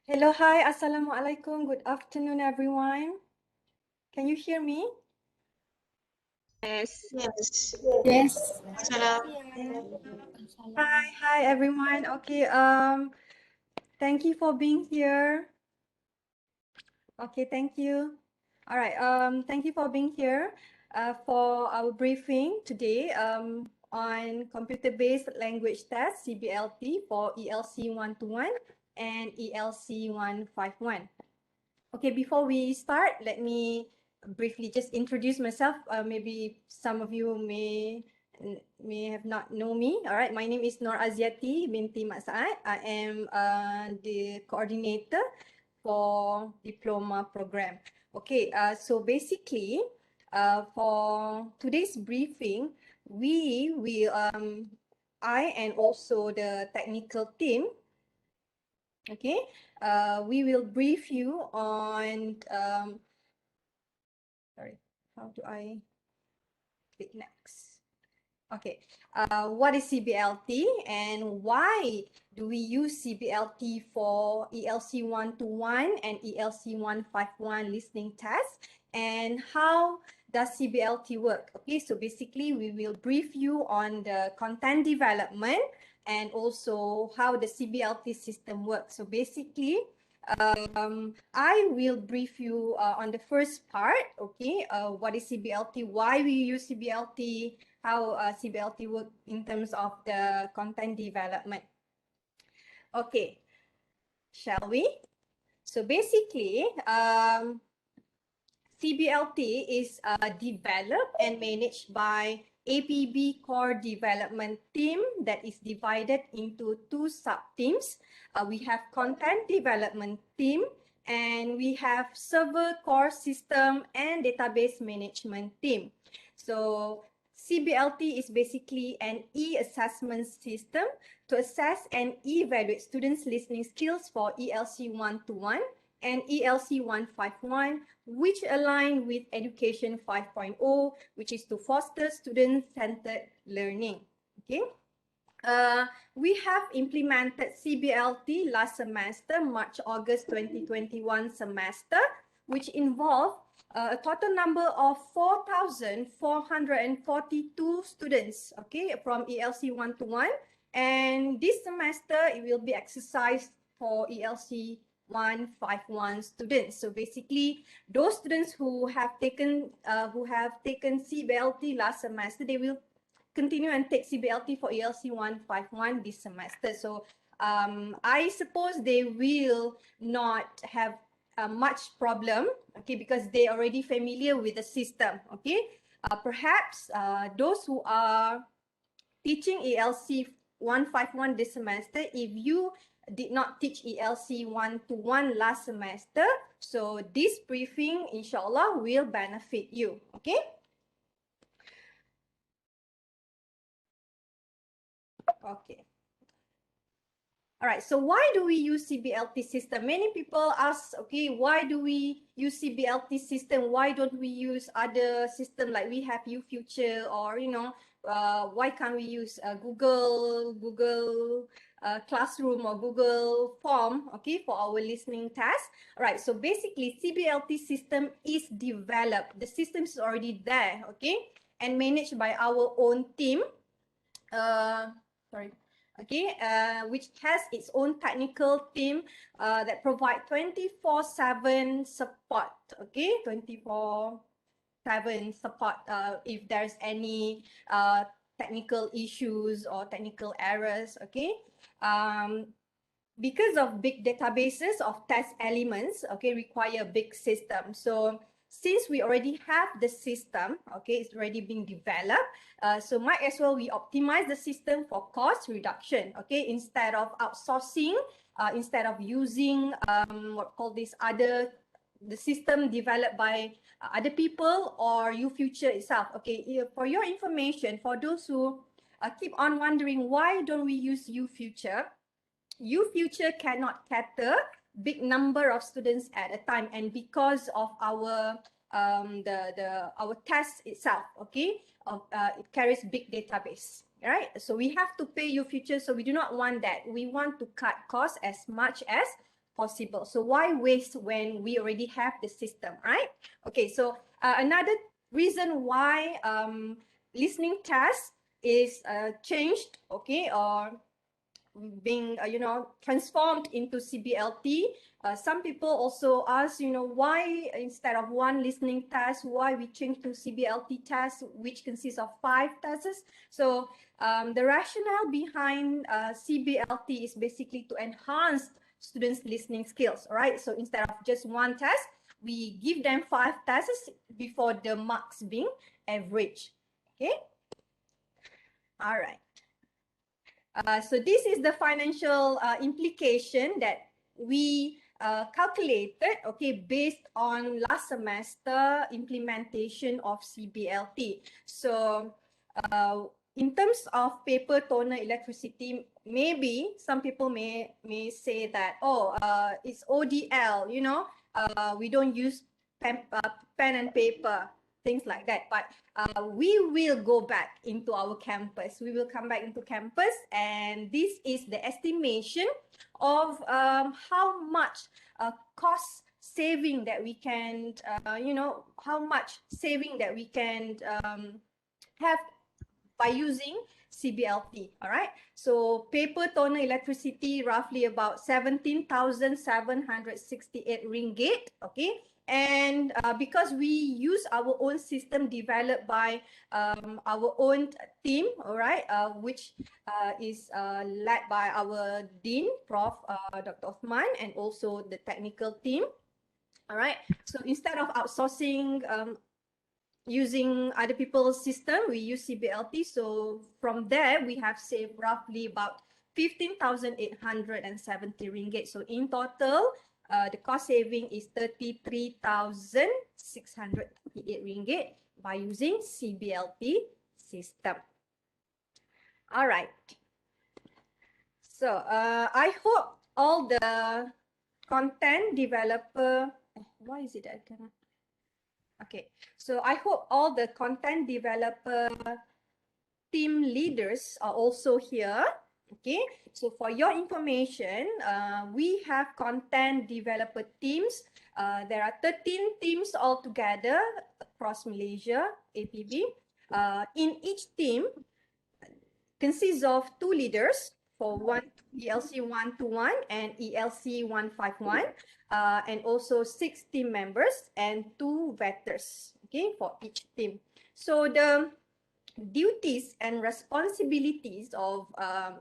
Hello, hi, Assalamualaikum. Good afternoon, everyone. Can you hear me? Yes. Yes. Yes. Salam. Yeah. Hi, everyone. Okay, thank you for being here. Okay, thank you. All right, thank you for being here for our briefing today on computer-based language test, CBLT, for ELC 121 and ELC 151. Okay, before we start, let me briefly just introduce myself. Maybe some of you may have not know me. All right, my name is Nur Aziati binti Mat Saad. I am the coordinator for diploma program. Okay, so basically, for today's briefing, we will I and also the technical team. Okay, we will brief you on, sorry, how do I click next? Okay, what is CBLT and why do we use CBLT for ELC 121 and ELC 151 listening tests, and how does CBLT work? Okay, so basically we will brief you on the content development and also how the CBLT system works. So basically, I will brief you on the first part, okay, what is CBLT, why we use CBLT, how CBLT work in terms of the content development. Okay, shall we? So basically, CBLT is developed and managed by APB Core Development Team that is divided into two sub-teams. We have Content Development Team and we have Server Core System and Database Management Team. So CBLT is basically an e-assessment system to assess and evaluate students' listening skills for ELC 121 and ELC 151, which align with Education 5.0, which is to foster student-centered learning. Okay. We have implemented CBLT last semester, March-August 2021 semester, which involved a total number of 4,442 students, okay, from ELC 121. And this semester, it will be exercised for ELC 151 students. So basically, those students who have taken CBLT last semester, they will continue and take CBLT for ELC 151 this semester. So I suppose they will not have much problem, okay, because they are already familiar with the system, okay. Perhaps those who are teaching ELC 151 this semester, if you did not teach ELC 121 last semester, so this briefing, inshallah, will benefit you, okay? Okay. All right, so why do we use CBLT system? Many people ask, okay, why do we use CBLT system? Why don't we use other system like we have UFuture, or, you know, why can't we use Google Classroom or Google Form, okay, for our listening test? All right, so basically CBLT system is developed. The system is already there, okay, and managed by our own team. Okay, which has its own technical team that provide 24/7 support, okay, 24/7 support if there's any technical issues or technical errors, okay. Because of big databases of test elements, okay, require a big system. So since we already have the system, okay, it's already being developed, so might as well we optimize the system for cost reduction, okay, instead of outsourcing, instead of using what call this the system developed by other people or UFuture itself. Okay, for your information, for those who keep on wondering why don't we use UFuture, UFuture cannot cater big number of students at a time, and because of our our test itself, okay, it carries big database, right? So we have to pay UFuture, so we do not want that. We want to cut costs as much as possible. So why waste when we already have the system, right? Okay, so another reason why listening test is changed, okay, or being transformed into CBLT. Some people also ask, why instead of one listening test, why we change to CBLT test, which consists of 5 tests. So the rationale behind CBLT is basically to enhance students' listening skills. All right, so instead of just one test, we give them 5 tests before the marks being averaged. Okay. All right. So this is the financial implication that we calculated, okay, based on last semester implementation of CBLT. So in terms of paper, toner, electricity, maybe some people may say that, oh, it's ODL, we don't use pen and paper, things like that. But we will go back into our campus. We will come back into campus, and this is the estimation of how much cost saving that we can, how much saving that we can have by using CBLT. All right. So paper, toner, electricity, roughly about 17,768 ringgit. Okay. And because we use our own system developed by our own team, all right, which is led by our dean, Prof. Dr. Othman, and also the technical team. All right. So instead of outsourcing using other people's system, we use CBLT. So from there, we have saved roughly about 15,870 ringgit. So in total, the cost saving is 33,638 ringgit by using CBLT system. All right. So I hope all the content developer, why is it that I cannot? Okay, so I hope all the content developer team leaders are also here. Okay, so for your information, we have content developer teams. There are 13 teams altogether across Malaysia, APB. In each team consists of 2 leaders for ELC 121 and ELC 151. And also 6 team members and 2 vetters, okay, for each team. So the duties and responsibilities of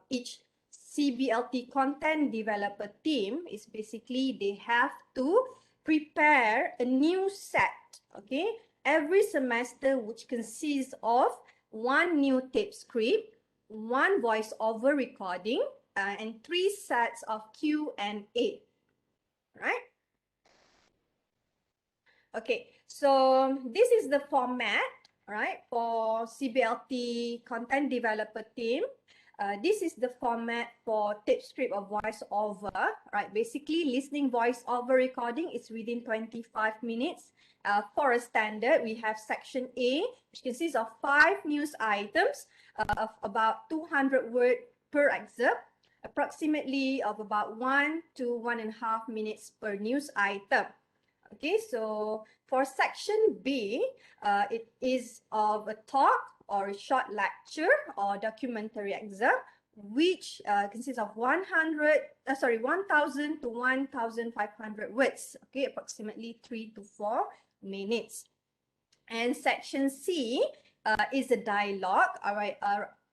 each CBLT content developer team is basically they have to prepare a new set, okay, every semester, which consists of 1 new tape script, 1 voiceover recording, and 3 sets of Q&A. Right? Okay, so this is the format, right, for CBLT content developer team. This is the format for tape script or voiceover, right? Basically, listening voiceover recording is within 25 minutes. For a standard, we have section A, which consists of 5 news items of about 200 words per excerpt, approximately of about 1 to 1.5 minutes per news item. Okay, so for section B, it is of a talk or a short lecture or documentary excerpt, which consists of 1,000 to 1,500 words. Okay, approximately 3 to 4 minutes. And section C is a dialogue. All right.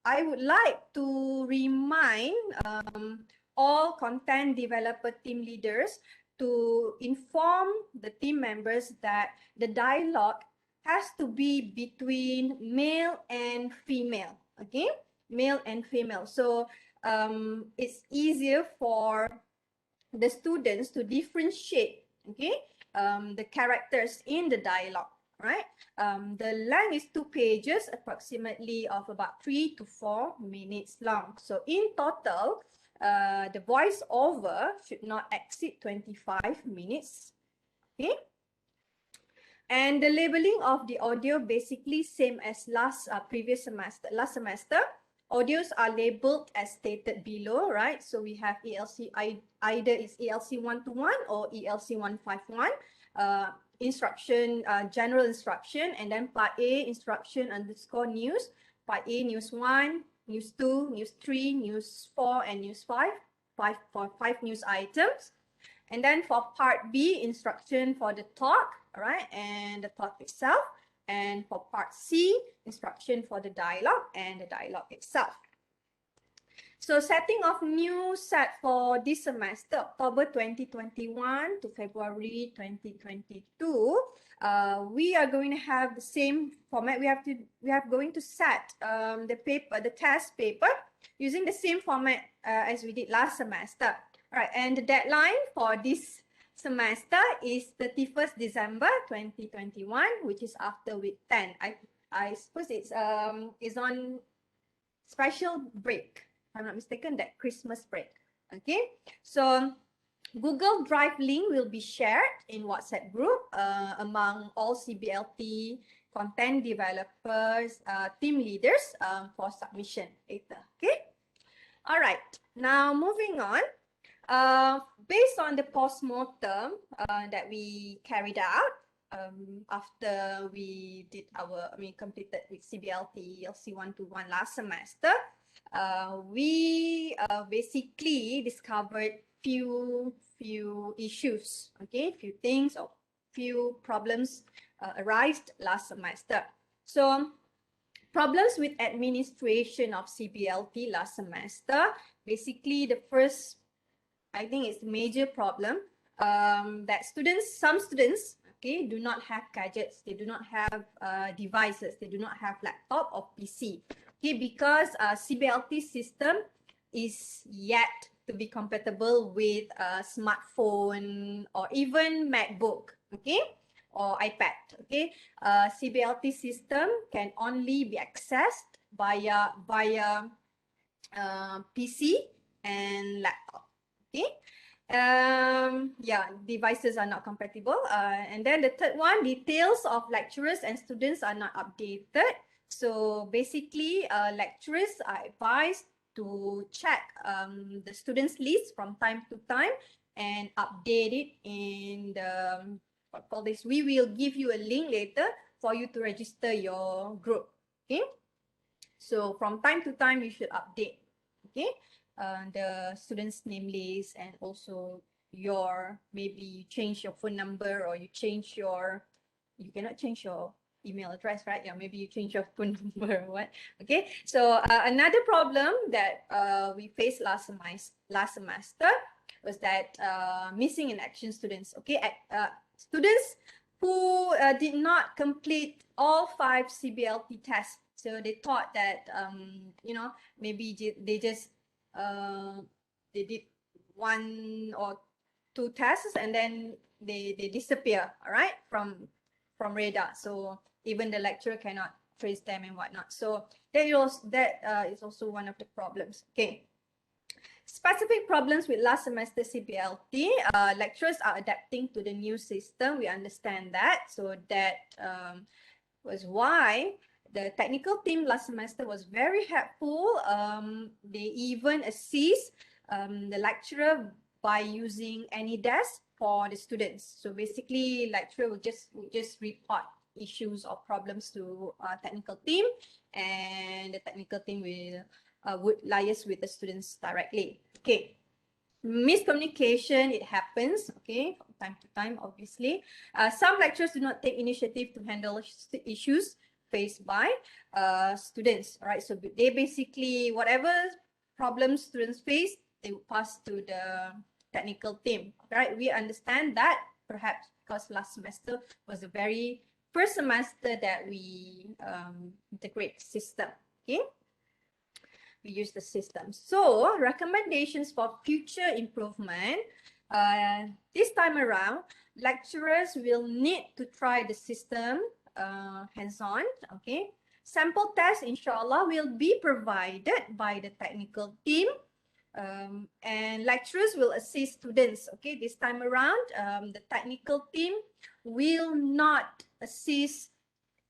I would like to remind all content developer team leaders to inform the team members that the dialogue has to be between male and female, okay? Male and female. So it's easier for the students to differentiate, okay, the characters in the dialogue, right? The length is 2 pages, approximately of about 3 to 4 minutes long. So in total, the voiceover should not exceed 25 minutes. Okay. And the labeling of the audio basically same as last semester. Audios are labeled as stated below, right? So we have ELC, either it's ELC 121 or ELC 151. Instruction, general instruction, and then part A, instruction underscore news. Part A, news 1, news 2, news 3, news 4, and news 5. Five news items. And then for part B, instruction for the talk, all right, and the talk itself. And for part C, instruction for the dialogue and the dialogue itself. So setting of new set for this semester, October 2021 to February 2022, we are going to have the same format. We are going to set the test paper using the same format as we did last semester. All right, and the deadline for this semester is 31st December 2021, which is after week 10. I suppose it's on special break, if I'm not mistaken, that Christmas break. Okay, so Google Drive link will be shared in WhatsApp group among all CBLT content developers, team leaders for submission later. Okay, all right, now moving on. Based on the postmortem that we carried out after we did completed with CBLT LC121 last semester, we basically discovered few issues, okay, few things or few problems arose last semester. So problems with administration of CBLT last semester, basically the first, I think it's a major problem that some students, okay, do not have gadgets, they do not have devices, they do not have laptop or PC, okay, because CBLT system is yet to be compatible with a smartphone or even MacBook, okay, or iPad, okay. CBLT system can only be accessed via PC and laptop. Okay, yeah, devices are not compatible. And then the third one, details of lecturers and students are not updated. So basically, lecturers are advised to check the students' list from time to time and update it in the, what call this, we will give you a link later for you to register your group. Okay, so from time to time, you should update. Okay. The students' name list, and also maybe you change your phone number, or you cannot change your email address, right? Yeah, maybe you change your phone number or what. Okay, so another problem that we faced last semester was that missing in action students. Okay, students who did not complete all 5 CBLT tests. So they thought that maybe they just they did 1 or 2 tests and then they disappear, all right, from radar. So even the lecturer cannot trace them and whatnot. So that is also one of the problems. Okay. Specific problems with last semester CBLT. Lecturers are adapting to the new system. We understand that. So that was why the technical team last semester was very helpful. They even assist the lecturer by using AnyDesk for the students. So basically, lecturer will just report issues or problems to technical team, and the technical team would liaise with the students directly. Okay. Miscommunication, it happens, okay, from time to time, obviously. Some lecturers do not take initiative to handle issues faced by students, all right? So they basically, whatever problems students face, they will pass to the technical team, all right? We understand that, perhaps because last semester was the very first semester that we integrate the system, okay? We use the system. So recommendations for future improvement. This time around, lecturers will need to try the system hands-on, okay? Sample tests, inshallah, will be provided by the technical team, and lecturers will assist students, okay? This time around, the technical team will not assist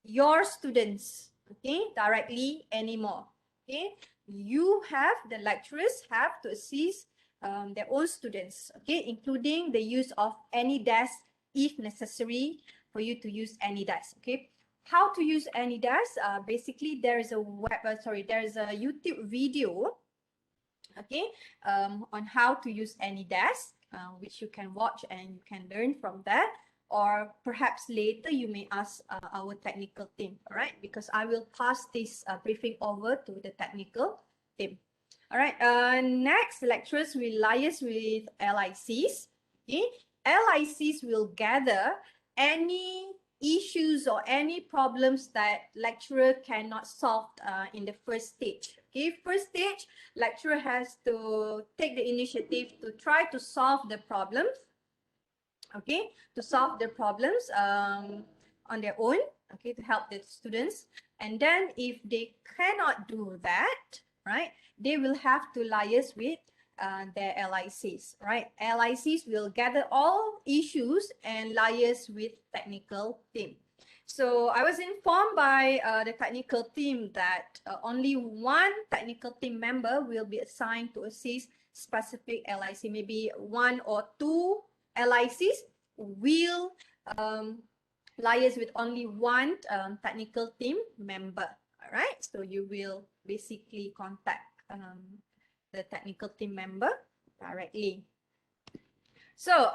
your students, okay, directly anymore, okay? the lecturers have to assist their own students, okay, including the use of AnyDesk if necessary for you to use AnyDesk, okay. How to use AnyDesk? Basically, there is a YouTube video, okay, on how to use AnyDesk, which you can watch and you can learn from that. Or perhaps later you may ask our technical team, all right? Because I will pass this briefing over to the technical team. All right, next, lecturers will liaise with LICs. Okay, LICs will gather any issues or any problems that lecturer cannot solve in the first stage. Okay, first stage, lecturer has to take the initiative to try to solve the problems, okay, to solve the problems on their own, okay, to help the students. And then if they cannot do that, right, they will have to liaise with their LICs, right? LICs will gather all issues and liaise with technical team. So I was informed by the technical team that only one technical team member will be assigned to assist specific LIC, maybe one or two LICs will liaise with only one technical team member. All right, so you will basically contact the technical team member directly. So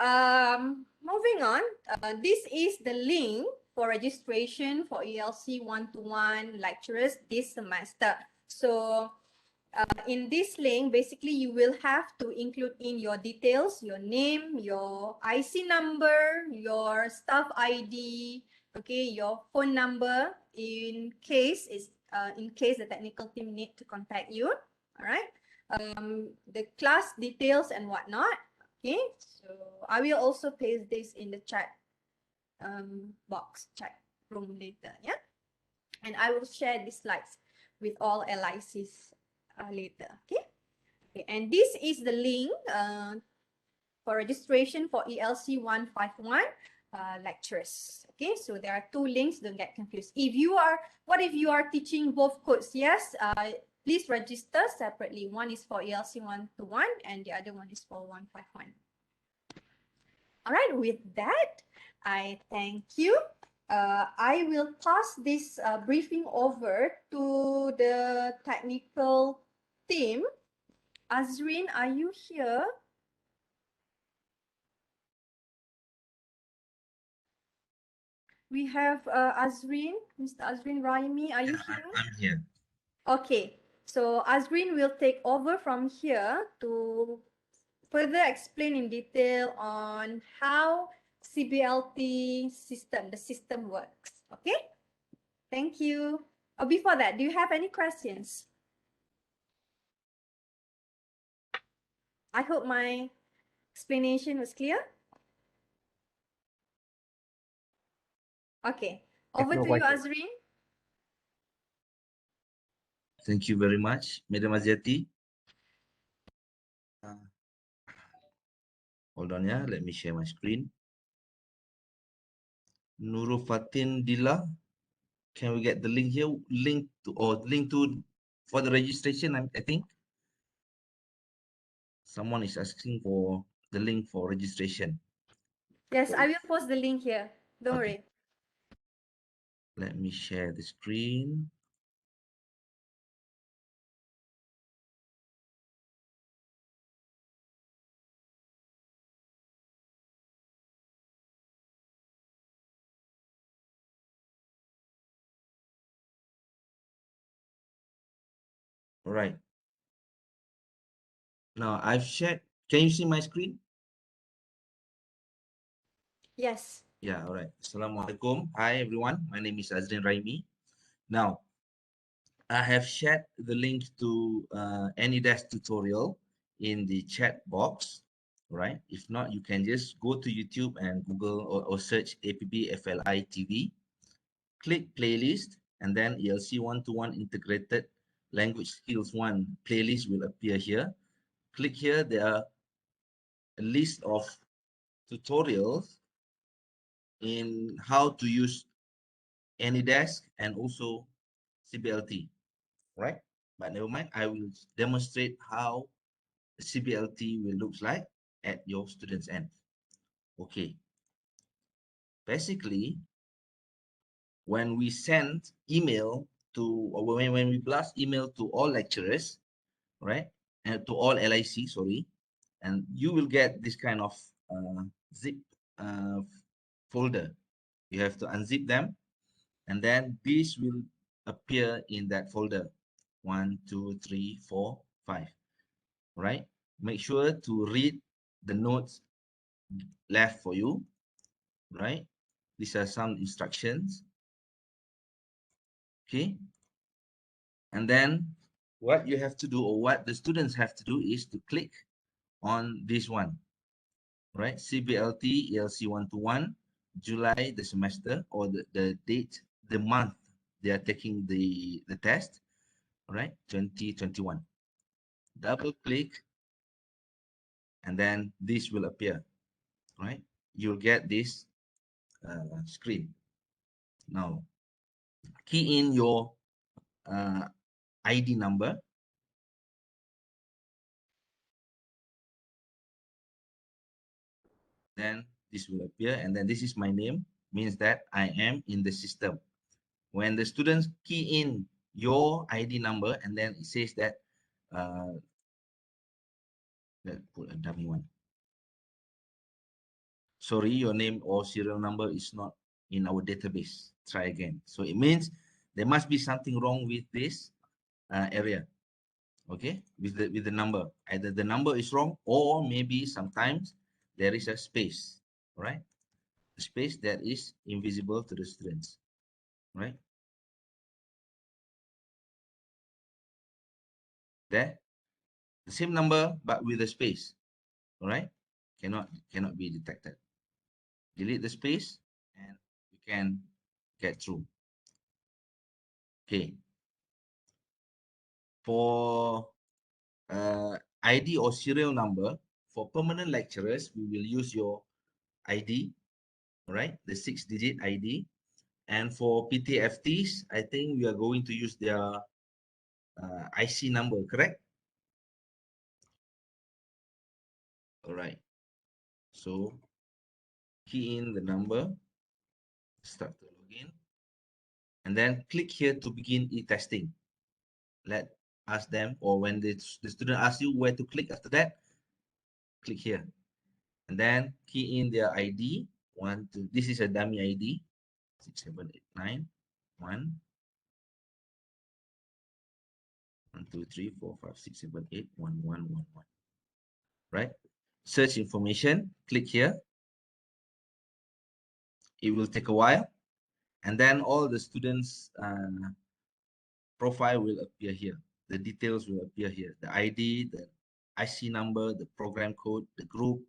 moving on, this is the link for registration for ELC one-to-one lecturers this semester. So in this link, basically you will have to include in your details, your name, your IC number, your staff ID, okay, your phone number in case the technical team need to contact you. All right, the class details and whatnot. Okay, so I will also paste this in the chat box, chat room later. Yeah, and I will share these slides with all LICs later. Okay. Okay, and this is the link for registration for ELC 151 lecturers. Okay, so there are two links, don't get confused. What if you are teaching both codes? Yes, please register separately. One is for ELC 1-to-1 and the other one is for 151. All right, with that, I thank you. I will pass this briefing over to the technical team. Azrin, are you here? We have Azrin, Mr. Azrin Raimi, are you here? I'm here. Okay, so Azrin will take over from here to further explain in detail on how CBLT system, the system works. Okay, thank you. Before that, do you have any questions? I hope my explanation was clear. Okay, over to you, Azrin. Thank you very much, Madam Aziati. Hold on, yeah. Let me share my screen. Nurul Fatin Dila. Can we get the link here? Link to for the registration, I think. Someone is asking for the link for registration. Yes, I will post the link here. Don't worry. Let me share the screen. All right. Now I've shared. Can you see my screen? Yes. Yeah, all right. Assalamualaikum. Hi, everyone. My name is Azrin Raimi. Now, I have shared the link to AnyDesk tutorial in the chat box, right? If not, you can just go to YouTube and Google or search APBFLI TV, click playlist, and then ELC one-to-one integrated language skills 1 playlist will appear here. Click here, there are a list of tutorials in how to use AnyDesk and also CBLT, right? but never mind. I will demonstrate how CBLT will look like at your student's end. Okay. Basically, when we send email to, or when we blast email to all lecturers, right, and to all LIC, sorry, and you will get this kind of zip uh, folder. You have to unzip them, and then this will appear in that folder. 1, 2, 3, 4, 5. Right? Make sure to read the notes left for you. Right? These are some instructions. Okay. And then what you have to do, or what the students have to do, is to click on this one. Right? CBLT ELC 121, July, the semester, or the date, the month they are taking the test. Right? 2021. Double click, and then this will appear. Right? You'll get this screen. Now, key in your ID number. Then this will appear, and then this is my name, means that I am in the system. When the students key in your ID number, and then it says that, let's put a dummy one. Sorry, your name or serial number is not in our database. Try again. So it means there must be something wrong with this area. Okay, with the number. Either the number is wrong, or maybe sometimes there is a space, right? A space that is invisible to the students, right? There, the same number but with a space, all right? Cannot be detected. Delete the space, and you can get through. Okay. For ID or serial number, for permanent lecturers, we will use your ID, right? The 6-digit ID. And for PTFTs, I think we are going to use their IC number, correct? All right. So key in the number, start to log in, and then click here to begin e-testing. Let ask them, or when the student asks you where to click after that, click here. And then key in their ID. This is a dummy ID. 6789 1 1 2 3 4 5 6 7 8 1 1 1 1. Right? Search information, click here. It will take a while, and then all the students profile will appear here. The details will appear here. The ID, the IC number, the program code, the group,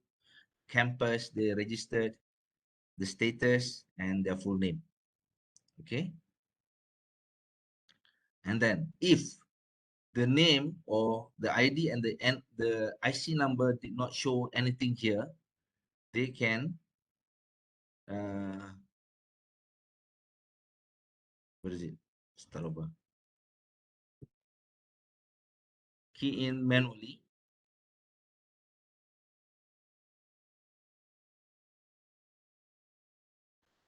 campus they registered, the status, and their full name. Okay. And then if the name or the ID and the IC number did not show anything here, they can what is it? Start over. Key in manually.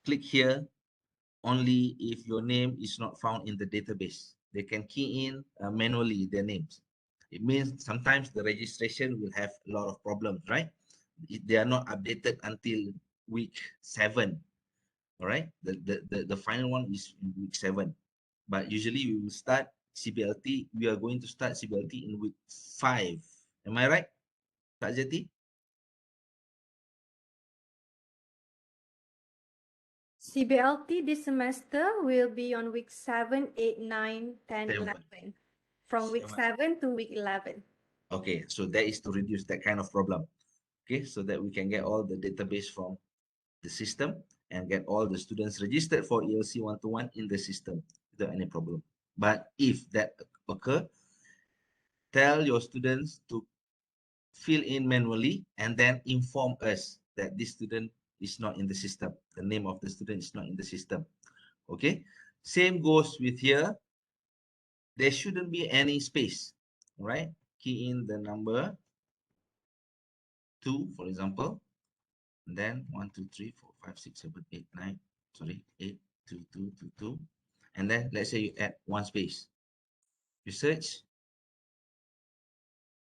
Click here only if your name is not found in the database. They can key in manually their names. It means sometimes the registration will have a lot of problems, right? They are not updated until week 7. All right. The final one is in week 7. But usually we will start CBLT. We are going to start CBLT in week 5. Am I right, Pak Jati? CBLT this semester will be on week 7, 8, 9, 10, 7. 11. From week 7 to week 11. Okay, so that is to reduce that kind of problem. Okay, so that we can get all the database from the system and get all the students registered for ELC 121 in the system without any problem. But if that occur, tell your students to fill in manually and then inform us that this student is not in the system. The name of the student is not in the system. Okay, same goes with here. there shouldn't be any space, right? Key in the number 2, for example, and then 1, 2, 3, 4, 5, 6, 7, 8, 9, sorry, 8, 2, 2, 2, 2, and then let's say you add one space. You search,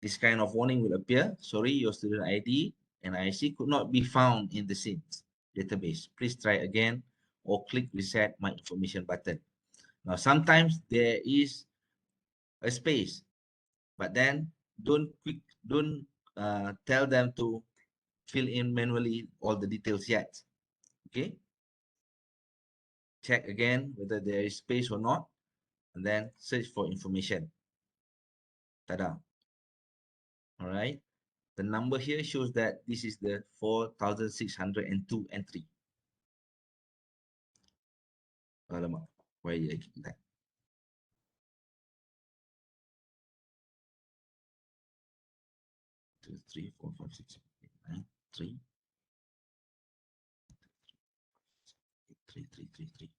this kind of warning will appear. Sorry, your student ID and IC could not be found in the SIMS database. Please try again or click reset my information button. Now, sometimes there is a space, but then don't tell them to fill in manually all the details yet. Okay. Check again whether there is space or not, and then search for information. Tada. All right. The number here shows that this is the 4,602 entry. Alamak, why did I keep that? 2, 3, 4, 5, 6, 7, 8, 9, 3, 3, 3, 3, 3.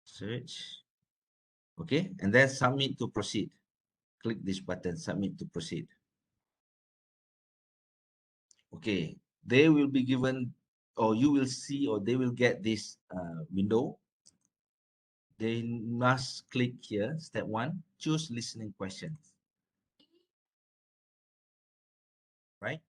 Search. Okay, and then submit to proceed. Click this button, submit to proceed. Okay, they will be given, or you will see, or they will get this window. They must click here, step 1, choose listening questions. Right?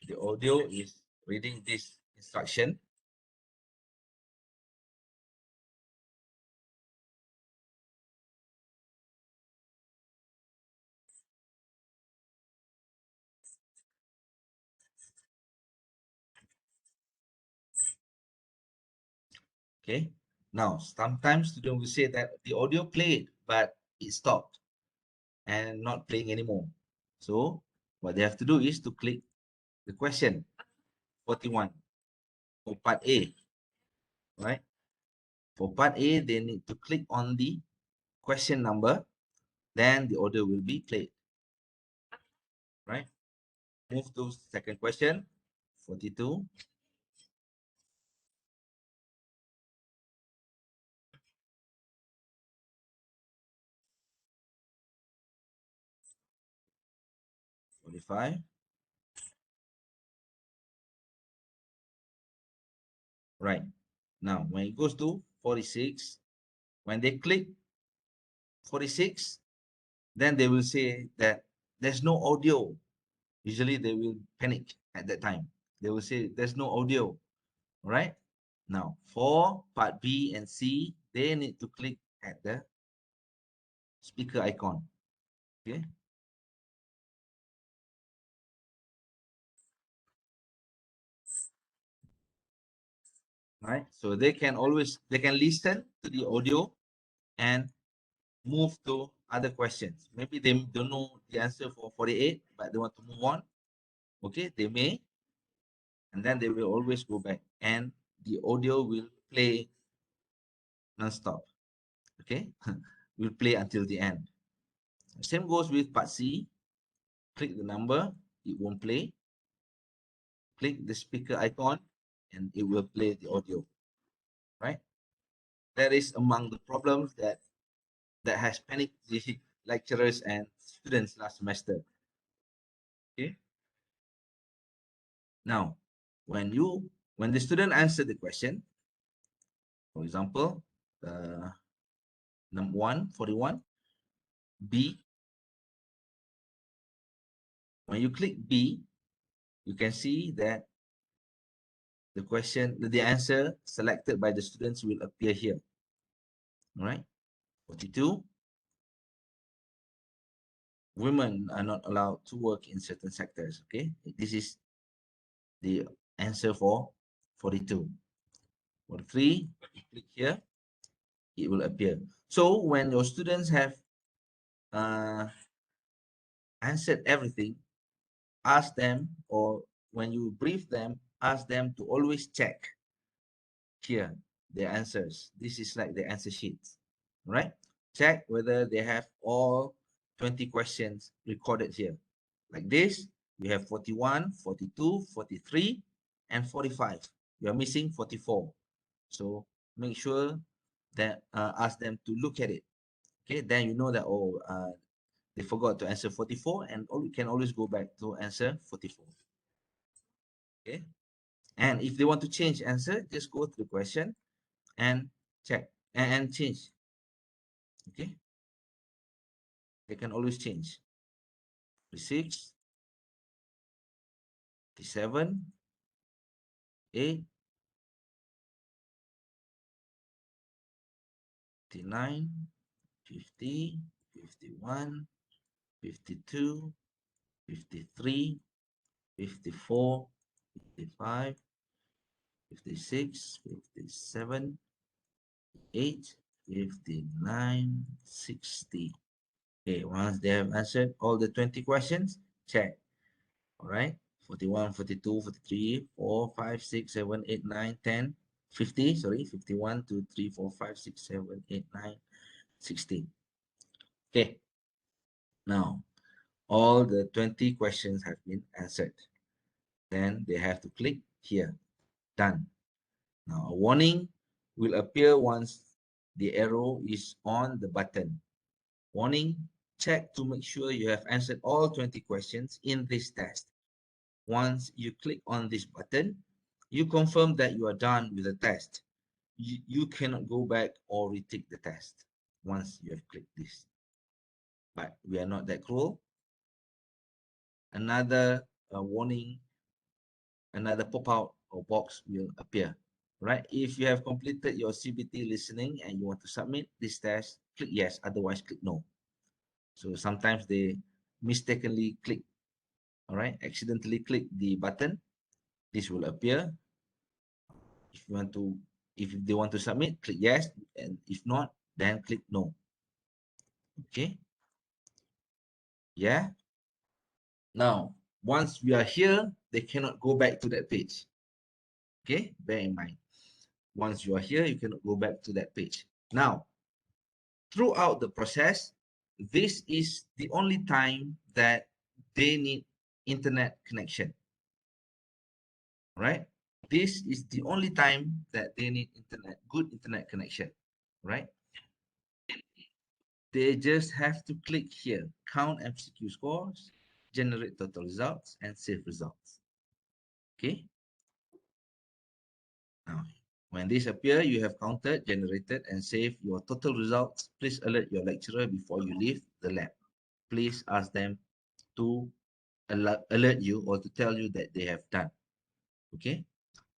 The audio is reading this instruction. Okay. Now, sometimes students will say that the audio played, but it stopped and not playing anymore. So what they have to do is to click the question 41 for part A, right? For part A, they need to click on the question number, then the audio will be played, right? Move to second question, 42. Forty-five. Right. Now, when it goes to 46, when they click 46, then they will say that there's no audio. Usually they will panic at that time. They will say there's no audio, right? Now, for part B and C, they need to click at the speaker icon, okay? Right? So they can listen to the audio and move to other questions. Maybe they don't know the answer for 48, but they want to move on. Okay, they may, and then they will always go back and the audio will play non-stop. Okay, will play until the end. Same goes with part C. Click the number, it won't play. Click the speaker icon and it will play the audio, right? That is among the problems that has panicked the lecturers and students last semester. Okay. Now, when the student answered the question, for example, number 141, B. When you click B, you can see that the answer selected by the students will appear here. All right. 42. Women are not allowed to work in certain sectors. Okay. This is the answer for 42. 43, click here, it will appear. So when your students have answered everything, ask them, or when you brief them, ask them to always check here their answers. This is like the answer sheets, right? Check whether they have all 20 questions recorded here. Like this, we have 41, 42, 43, and 45. You are missing 44. So make sure that ask them to look at it. Okay, then you know that, oh, they forgot to answer 44, and you can always go back to answer 44. Okay, and if they want to change answer, just go to the question and check and change. Okay, they can always change. 6, 7, 8, 59, 50, 51, 52, 53, 54, 55, 56, 57, 8, 59, 60. Okay, once they have answered all the 20 questions, check. All right, 41, 42, 43, 4, 5, 6, 7, 8, 9, 10, 50, sorry, 51, 2, 3, 4, 5, 6, 7, 8, 9, 16. Okay, now all the 20 questions have been answered. Then they have to click here, done. Now a warning will appear once the arrow is on the button. Warning, check to make sure you have answered all 20 questions in this test. Once you click on this button, you confirm that you are done with the test. You cannot go back or retake the test once you have clicked this. But we are not that cruel. Another warning, another pop-out or box will appear. Right? If you have completed your CBT listening and you want to submit this test, click yes, otherwise click no. So sometimes they mistakenly click, all right, accidentally click the button. This will appear. If you want to, if they want to submit, click yes, and if not, then click no. Okay. Yeah. Now, once we are here, they cannot go back to that page. Okay, bear in mind. Once you are here, you cannot go back to that page. Now, throughout the process, this is the only time that they need internet connection. Right? This is the only time that they need internet, good internet connection. Right? They just have to click here, count MCQ scores, generate total results, and save results. Okay. Now, when this appear, you have counted, generated, and saved your total results. Please alert your lecturer before you leave the lab. Please ask them to alert you or to tell you that they have done. Okay.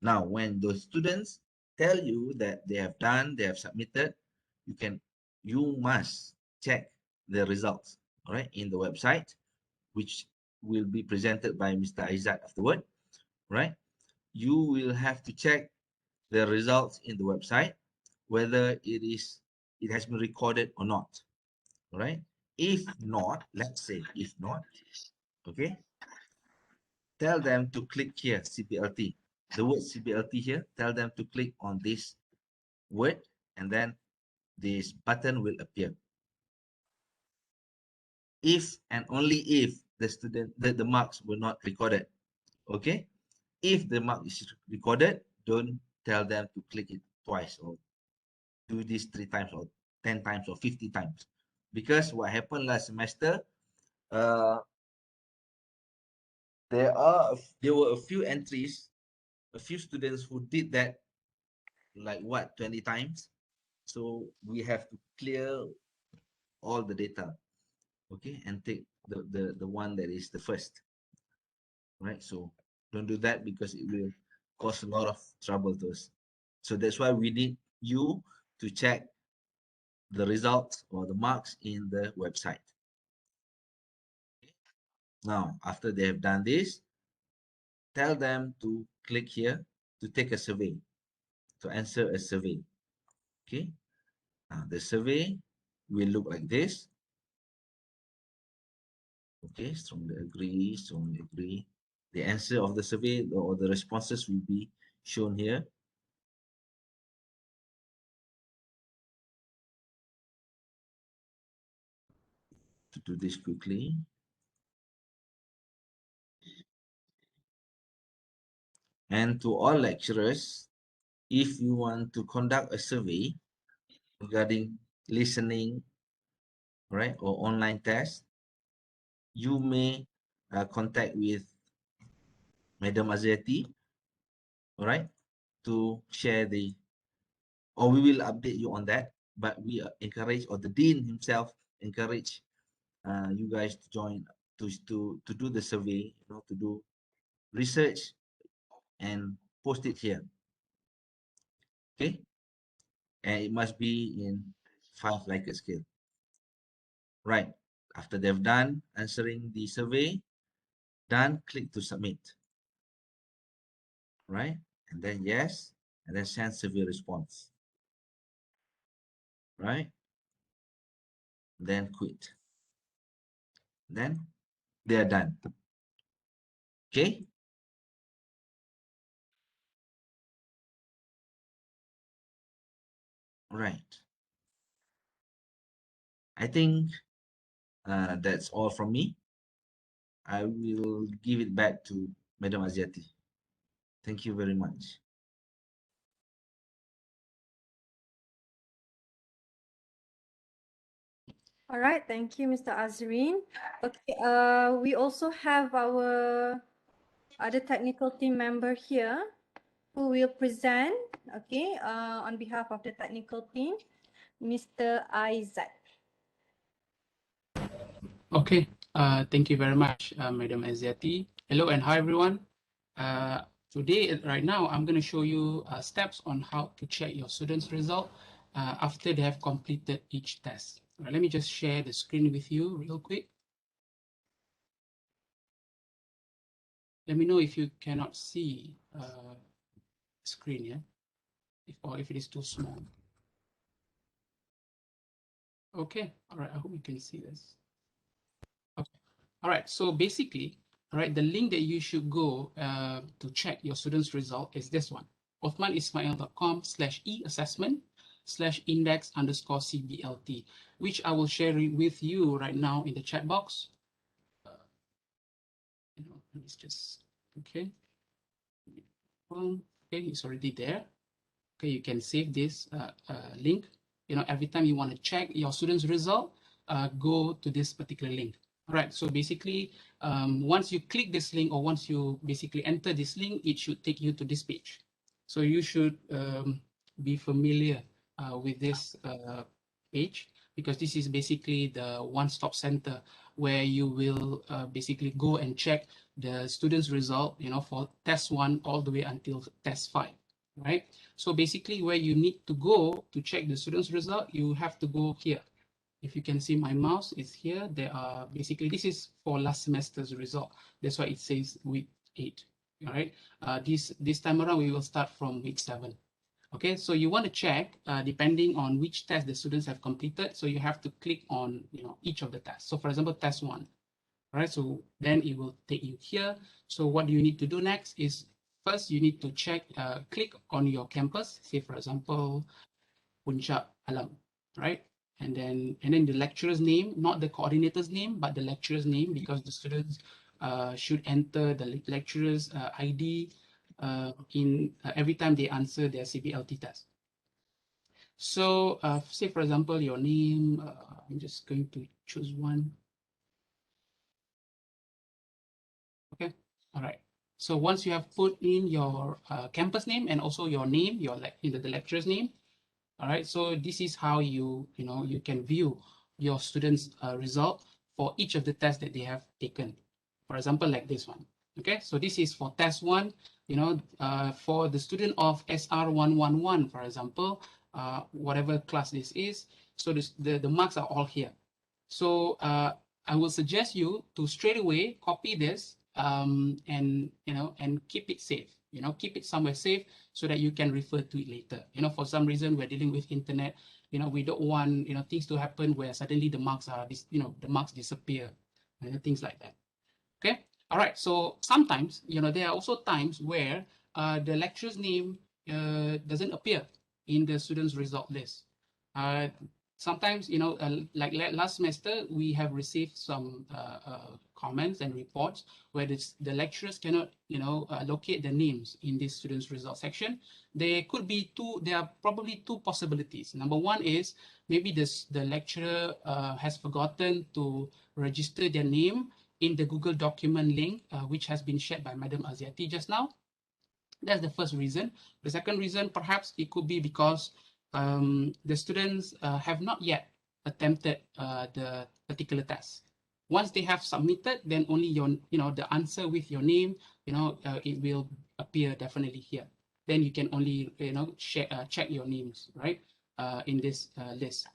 Now, when those students tell you that they have done, they have submitted, you must check the results, all right, in the website, which will be presented by Mr. Aizat afterward, right? You will have to check the results in the website, whether it has been recorded or not, all right? If not, let's say if not, okay, tell them to click here, CBLT. The word CBLT here, tell them to click on this word, and then this button will appear. If and only if the marks were not recorded. Okay, if the mark is recorded, don't tell them to click it twice or do this 3 times or 10 times or 50 times, because what happened last semester, uh there were a few entries, a few students who did that, like what, 20 times. So we have to clear all the data, okay, and take the one that is the first, right? So don't do that because it will cause a lot of trouble to us. So that's why we need you to check the results or the marks in the website. Now, after they have done this, tell them to click here to take a survey, to answer a survey. Okay. Now, the survey will look like this. Okay, strongly agree, strongly agree. The answer of the survey or the responses will be shown here. to do this quickly. And to all lecturers, if you want to conduct a survey regarding listening, right, or online test, you may contact with Madam Aziati, all right, to share the, or we will update you on that. But we encourage, or the dean himself encourage you guys to join to do the survey, to do research and post it here. Okay, and it must be in 5 Likert scale. Right. After they've done answering the survey, done, click to submit. Right. And then yes, and then send survey response. Right. Then quit. Then they are done. Okay. Right. I think that's all from me. I will give it back to Madam Aziati. Thank you very much. All right, thank you, Mr. Azreen. Okay, we also have our other technical team member here who will present, okay, on behalf of the technical team, Mr. Isaac. Okay, thank you very much, Madam Aziati. Hello and hi, everyone. Today, right now, I'm going to show you steps on how to check your students' result after they have completed each test. Right, let me just share the screen with you real quick. Let me know if you cannot see screen, yeah? Or if it is too small. Okay, all right, I hope you can see this. Okay. All right, so basically, all right, the link that you should go to check your student's result is this one, othmanismail.com/e-assessment/index_CBLT, which I will share with you right now in the chat box. It's just, okay. Okay, it's already there. Okay, you can save this link. Every time you want to check your student's result, go to this particular link. All right, so basically, once you click this link, or once you basically enter this link, it should take you to this page. So you should be familiar with this page, because this is basically the one-stop center where you will basically go and check the student's result, for test 1 all the way until test 5, right? So basically, where you need to go to check the student's result, you have to go here. If you can see my mouse is here. There are basically, this is for last semester's result. That's why it says week 8. All right. This time around, we will start from week 7. Okay, so you want to check depending on which test the students have completed. So you have to click on each of the tests. So for example, test 1. All right, so then it will take you here. So what you need to do next is, first you need to check, click on your campus. Say for example, Puncak Alam, right? And then the lecturer's name, not the coordinator's name, but the lecturer's name, because the students should enter the lecturer's ID in every time they answer their CBLT test. So say for example, your name, I'm just going to choose one. Okay, all right. So once you have put in your campus name and also your name, the lecturer's name, all right. So this is how you can view your students' result for each of the tests that they have taken. For example, like this one. Okay, so this is for test 1. For the student of SR111, for example, whatever class this is. So the marks are all here. So I will suggest you to straight away copy this and keep it safe. Keep it somewhere safe so that you can refer to it later. For some reason we're dealing with internet. We don't want things to happen where suddenly the marks are the marks disappear, things like that. Okay. All right. So sometimes there are also times where the lecturer's name doesn't appear in the student's result list. sometimes, like last semester, we have received some comments and reports where the lecturers cannot, locate the names in this students' result section. There are probably two possibilities. Number one is maybe the lecturer has forgotten to register their name in the Google document link, which has been shared by Madam Aziati just now. That's the first reason. The second reason, perhaps it could be because the students have not yet attempted the particular test. Once they have submitted, then only the answer with your name, it will appear definitely here. Then you can only, check your names, right, in this list.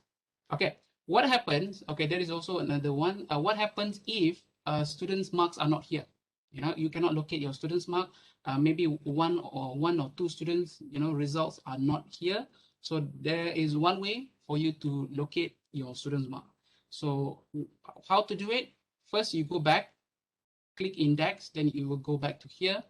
Okay, what happens? Okay, there is also another one. What happens if students' marks are not here? You cannot locate your students' mark. Maybe one or two students, results are not here. So there is one way for you to locate your students' mark. So how to do it? First, you go back, click index, then you will go back to here.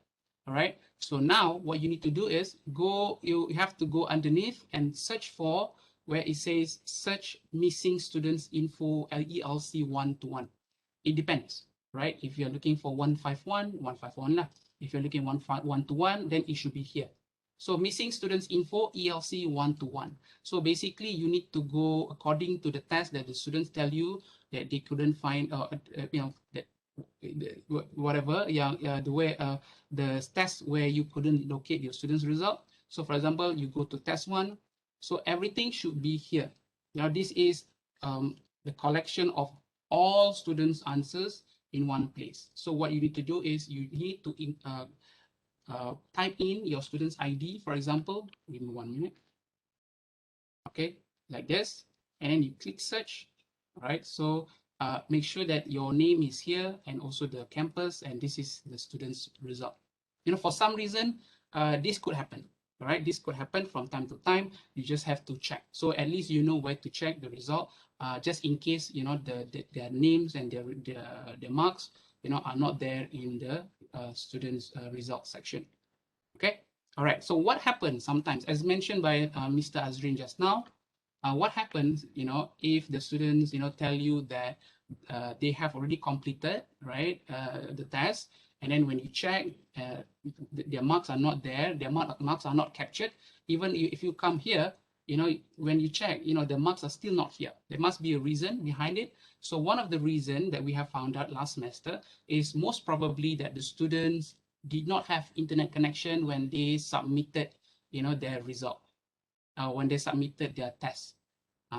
All right. So now what you need to do is you have to go underneath and search for where it says search missing students info ELC 1-1. It depends, right? If you're looking for 151, 151 lah. If you're looking 1-1, then it should be here. So missing students info ELC 1-1. So basically you need to go according to the test that the students tell you that they couldn't find, that whatever, the way the test where you couldn't locate your students' result. So for example, you go to test 1. So everything should be here. Now this is the collection of all students' answers in one place. So what you need to do is you need to type in your student's ID, for example. Give me 1 minute. Okay, like this, and then you click search. All right, so make sure that your name is here and also the campus, and this is the student's result. For some reason, this could happen. All right, this could happen from time to time. You just have to check. So at least you know where to check the result, just in case their names and their marks are not there in the students' result section. Okay. All right. So what happens sometimes, as mentioned by Mr. Azrin just now, what happens, if the students, tell you that they have already completed, right, the test, and then when you check, their marks are not there, their marks are not captured. Even if you come here, when you check, the marks are still not here. There must be a reason behind it. So one of the reasons that we have found out last semester is most probably that the students did not have internet connection when they submitted, their result, when they submitted their test.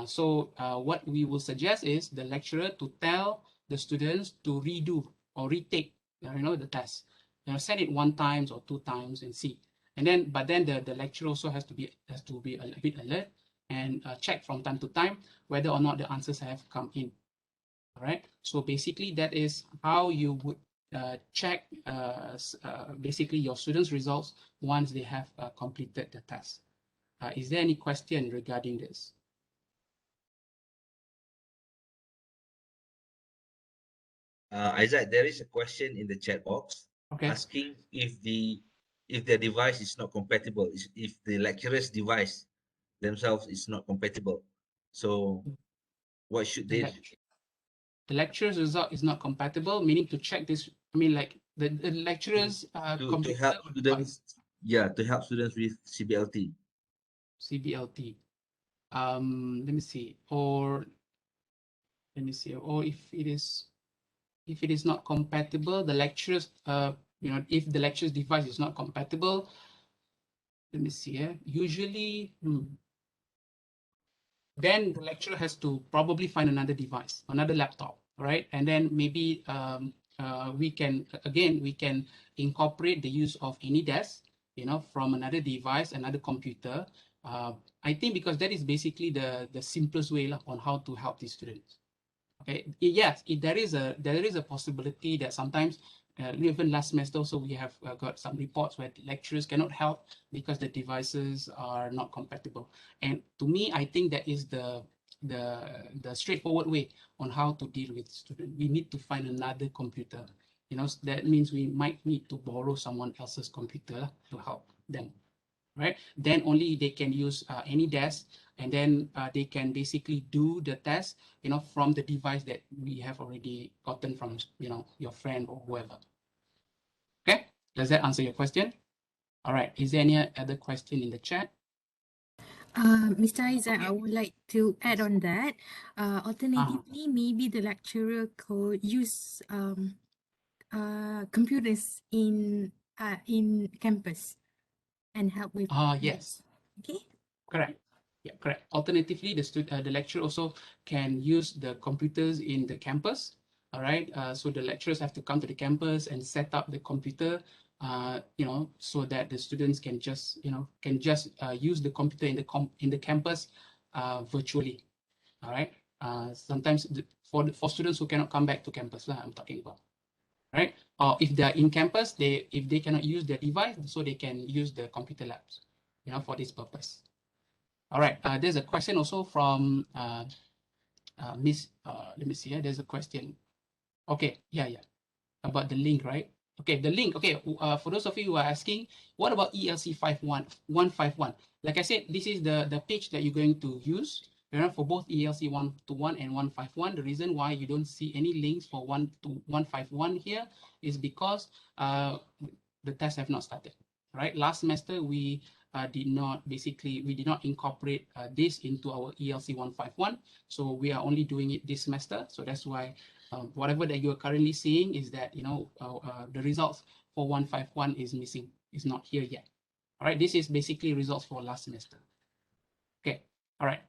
So what we will suggest is the lecturer to tell the students to redo or retake, the test. Send it 1 time or 2 times and see. And then, but then the lecturer also has to be a bit alert and check from time to time whether or not the answers have come in. All right. So basically, that is how you would check basically your students' results once they have completed the test. Is there any question regarding this? Isaac, there is a question in the chat box asking if their device is not compatible, if the lecturer's device themselves is not compatible. So what should they do? The lecturer's result is not compatible, meaning to check this. I mean, like the lecturer's to help students, to help students with CBLT. CBLT. Let me see. Or if it is not compatible, the lecturer's if the lecturer's device is not compatible, let me see. Usually, then the lecturer has to probably find another device, another laptop, right? And then maybe we can incorporate the use of any desk, from another device, another computer. I think because that is basically the simplest way on how to help these students. Okay. Yes, there is a possibility that sometimes even last semester also we have got some reports where lecturers cannot help because the devices are not compatible. And to me, I think that is the straightforward way on how to deal with students. We need to find another computer. That means we might need to borrow someone else's computer to help them. right? Then only they can use any desk, and then they can basically do the test, from the device that we have already gotten from, your friend or whoever. Okay, does that answer your question? All right, is there any other question in the chat? Mr. Isaac, I would like to add on that. Alternatively, maybe the lecturer could use computers in campus and help with. Yes. Okay. Correct. Yeah, correct. Alternatively, the lecturer also can use the computers in the campus. All right. So the lecturers have to come to the campus and set up the computer, so that the students can just use the computer in the campus virtually. All right. Sometimes for students who cannot come back to campus, I'm talking about. Right. Or if they are in campus, if they cannot use their device, so they can use the computer labs, for this purpose. All right. There's a question also from Miss. Let me see here. There's a question. Okay. Yeah. About the link, right? Okay. The link. Okay. For those of you who are asking, what about ELC 151? Like I said, this is the page that you're going to use. For both ELC 121 and 151. The reason why you don't see any links for 151 here is because the tests have not started. Right. Last semester we did not incorporate this into our ELC 151. So we are only doing it this semester. So that's why whatever that you are currently seeing is that the results for 151 is missing. It's not here yet. All right. This is basically results for last semester. Okay. All right.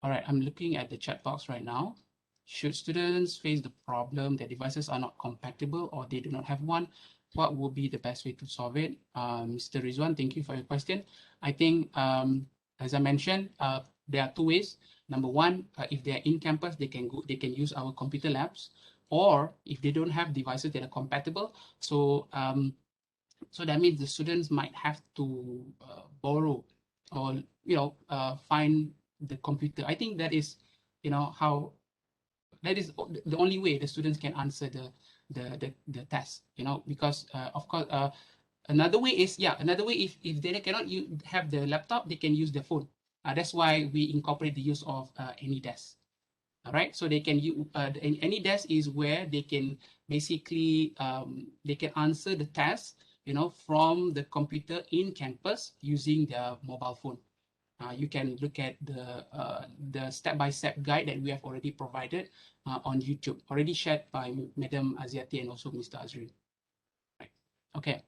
All right. I'm looking at the chat box right now. Should students face the problem that devices are not compatible or they do not have one, what would be the best way to solve it? Mr. Rizwan, thank you for your question. I think, as I mentioned, there are two ways. Number one, if they're in campus, they can use our computer labs, or if they don't have devices that are compatible, so that means the students might have to borrow or find the computer. I think that is how that is the only way the students can answer the test, because of course another way is if they cannot have the laptop, they can use their phone. That's why we incorporate the use of any desk. All right, so they can use any desk is where they can basically they can answer the test from the computer in campus using their mobile phone. You can look at the step-by-step guide that we have already provided on YouTube, already shared by Madam Aziati and also Mr. Azri. Right. Okay.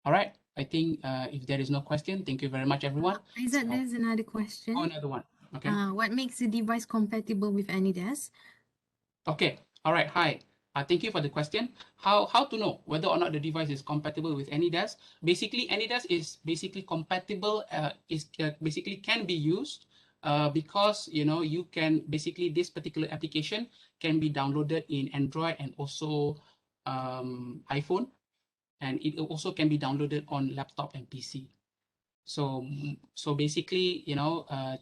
All right. I think if there is no question, thank you very much, everyone. Isaac, there's another question. Oh, another one. Okay. What makes the device compatible with any desk? Okay. All right. Hi. Thank you for the question. How to know whether or not the device is compatible with any desk? Basically, any desk is basically compatible. Basically can be used because you can basically this particular application can be downloaded in Android and also iPhone, and it also can be downloaded on laptop and PC. So basically,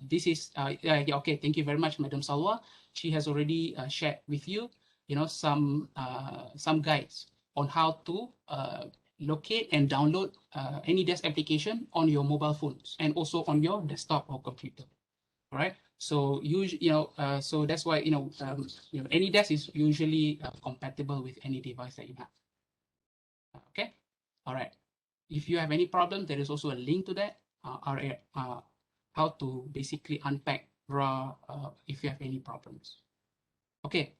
this is yeah, okay. Thank you very much, Madam Salwa. She has already shared with you, some guides on how to locate and download any desk application on your mobile phones and also on your desktop or computer. All right. So so that's why any desk is usually compatible with any device that you have. Okay. All right. If you have any problem, there is also a link to that, how to basically unpack raw if you have any problems. Okay.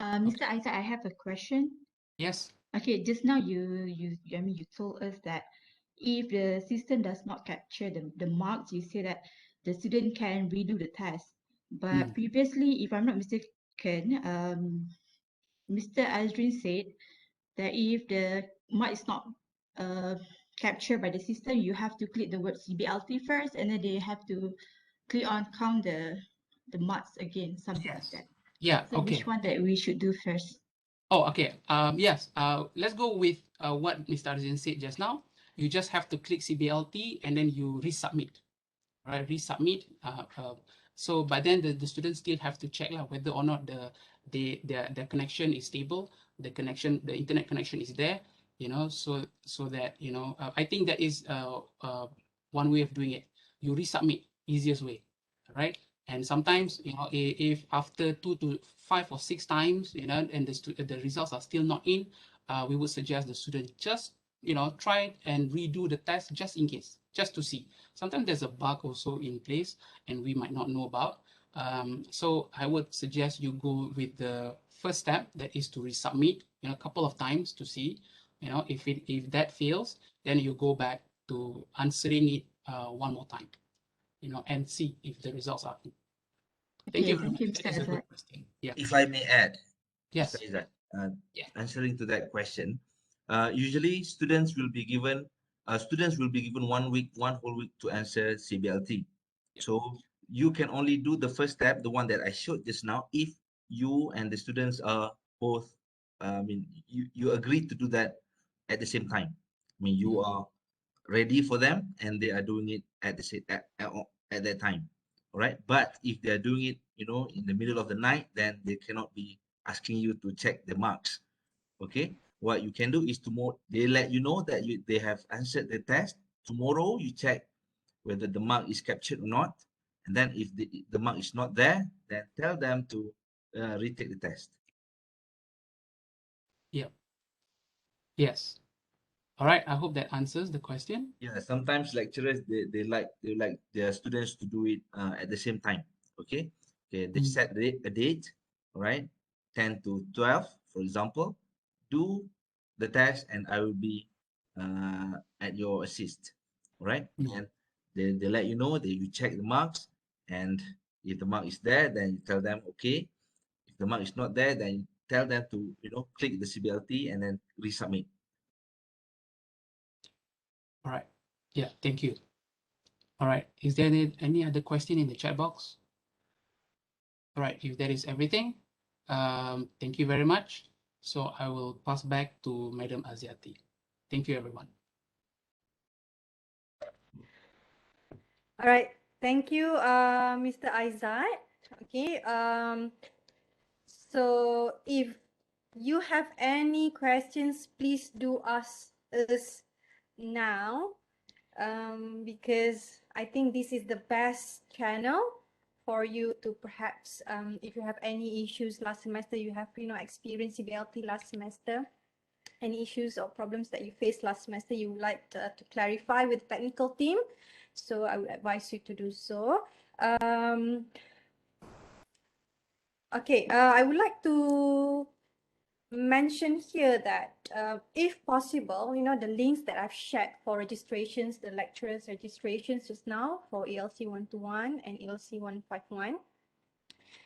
Mr. Isaac, I have a question. Yes. Okay, just now you told us that if the system does not capture the marks, you say that the student can redo the test. But previously, if I'm not mistaken, Mr. Azrin said that if the mark is not captured by the system, you have to click the word CBLT first, and then they have to click on count the marks again, something like that. Yeah. So Okay. which one that we should do first? Oh, okay. Yes. Let's go with what Mr. Arzin said just now. You just have to click CBLT and then you resubmit. Right? Resubmit. So, but then the students still have to check whether or not their connection is stable, the internet connection is there, so that, I think that is one way of doing it. You resubmit, easiest way, right? And sometimes, if after 2 to 5 or 6 times, and the results are still not in, we would suggest the student just, try and redo the test just in case, just to see. Sometimes there's a bug also in place and we might not know about. So I would suggest you go with the first step, that is to resubmit, a couple of times to see, if that fails, then you go back to answering it one more time, and see if the results are in. Thank Okay, you very thank you, much. That Mr. is a Azad. good question. Yeah. If I may add, Yes. Mr. Izzat, Yeah. answering to that question, usually students will be given 1 week, 1 whole week to answer CBLT. Yeah. So you can only do the first step, the one that I showed just now, if you and the students are both, you agreed to do that at the same time. I mean, you are ready for them and they are doing it at the same at that time. All right. But if they are doing it, in the middle of the night, then they cannot be asking you to check the marks. Okay. What you can do is tomorrow they let you know that they have answered the test. Tomorrow you check whether the mark is captured or not. And then if the mark is not there, then tell them to retake the test. Yeah. Yes. All right. I hope that answers the question. Yeah, sometimes lecturers they like their students to do it at the same time. Okay. Okay, they set a date, all right, 10 to 12, for example. Do the test and I will be at your assist. All right. Yeah. And they let you know that you check the marks, and if the mark is there, then you tell them okay. If the mark is not there, then you tell them to click the CBLT and then resubmit. All right. Yeah. Thank you. All right. Is there any other question in the chat box? All right. If that is everything, thank you very much. So I will pass back to Madam Aziati. Thank you, everyone. All right. Thank you, Mr. Aizat. Okay. So if you have any questions, please do ask us now, because I think this is the best channel for you to perhaps, if you have any issues last semester, you have experienced CBLT last semester, any issues or problems that you faced last semester, you would like to clarify with the technical team. So I would advise you to do so. Okay, I would like to mention here that if possible, the links that I've shared for registrations, the lecturers registrations just now for ELC 121 and ELC 151,